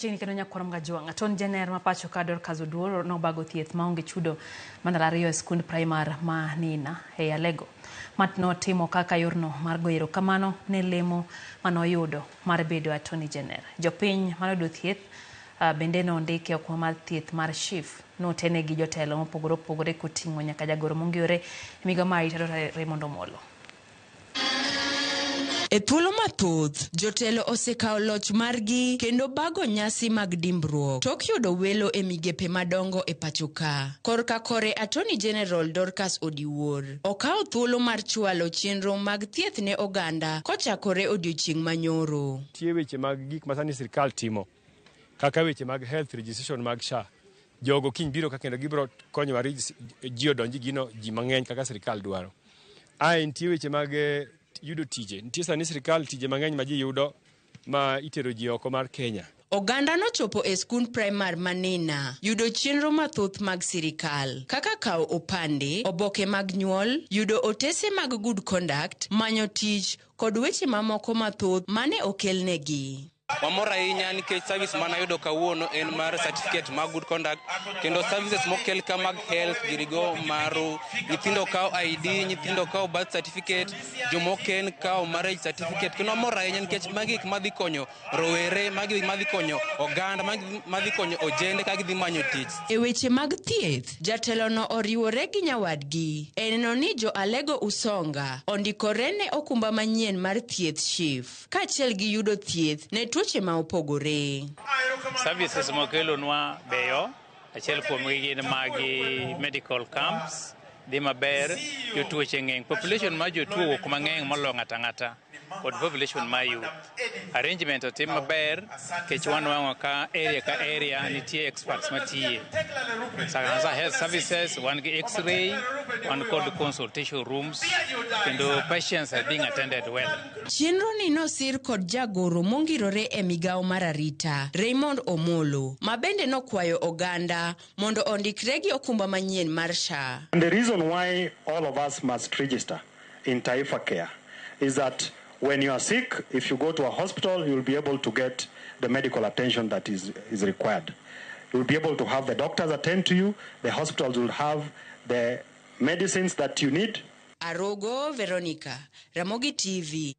Chini kendo nyakwaro Gajuang, Attorney General ma pacho ka Dorcas Oduor nobago thieth maonge chudo manalariyo e skund primar ma Nina e Alego. Matno timo kaka yorno mar goyo erokamano ne lemo manoyudo mar bedo Attorney General. Jopiny manoyudo thieth bende nondike okwa mar thieth mar SHIF notene gi jotelo mopogore opogore koting'o nyaka jagoro mongiore miga ma Raymond Omolo. E thuolo mathoth, jotelo osekao loch margi kendo bago nyasi mag dimbruok tok yudo welo e migepe madongo e pachoka. Korka kore Attorney General Dorcas Oduor okao thuolo mar chwalo chenro mag thieth ne oganda kochakore odiochieng' manyoro. Tie weche mag gik masani sirkal timo, kaka weche mag health registration mag SHA. Jogo kiny biro ka kendo gibiro konyo wa ji odonji gino ji mang'eny kaka sirkal dwaro. Nitie weche mag yudo tije. Nitie sani sirkal tije mang'eny ma ji yudo ma itero ji oko mar Kenya. Oganda nochopo e skund primar ma Nina yudo chenro mathoth mag sirikal, kaka kao opande, oboke mag nyuol, yudo otese mag good conduct, manyo tich kod weche mamoko mathoth mane okelnegi. Wamor ahinya nikech service mana yudo kawuono en mar certificate mag good conduct kendo services mokel ka mag health girigo maru nyithindo kao ID, nyithindo kao birth certificate, jomoken kao marriage certificate. Kendo wamor ahinya nikech magi gik madhi konyo rowere, magi gik madhi konyo oganda, magi madhi konyo ojende ka gidhi manyo tich. E weche mag thieth, jatelo no oriwore gi nyawadgi. Eneno ni jo Alego Usonga ondikore ne okumba manyien mar thieth SHIF kaachiel gi yudo thieth ne tuoche ma opogore. Services mokelo nwa beyo, achiel kuom gin magi medical camps, dhi maber, jotuoche ng'eny. Population ma jotuo ok mang'eny molo ng'ata kod population ma youth. Arrangement otim maber, kech wanwang'o ka area nitie experts matiye. Sa health services, wan gi x-ray, wan kod consultation rooms, kendo patients are being attended well. Chenro ni nosir kod jagoro mongirore e migao mar arita, Raymond Omolo, ma bende nokwayo oganda mondo ondikre gi okumba manyien mar SHA. And the reason why all of us must register in Taifa Care is that when you are sick, if you go to a hospital, you will be able to get the medical attention that is required. You will be able to have the doctors attend to you. The hospitals will have the medicines that you need. Arogo Veronica, Ramogi TV.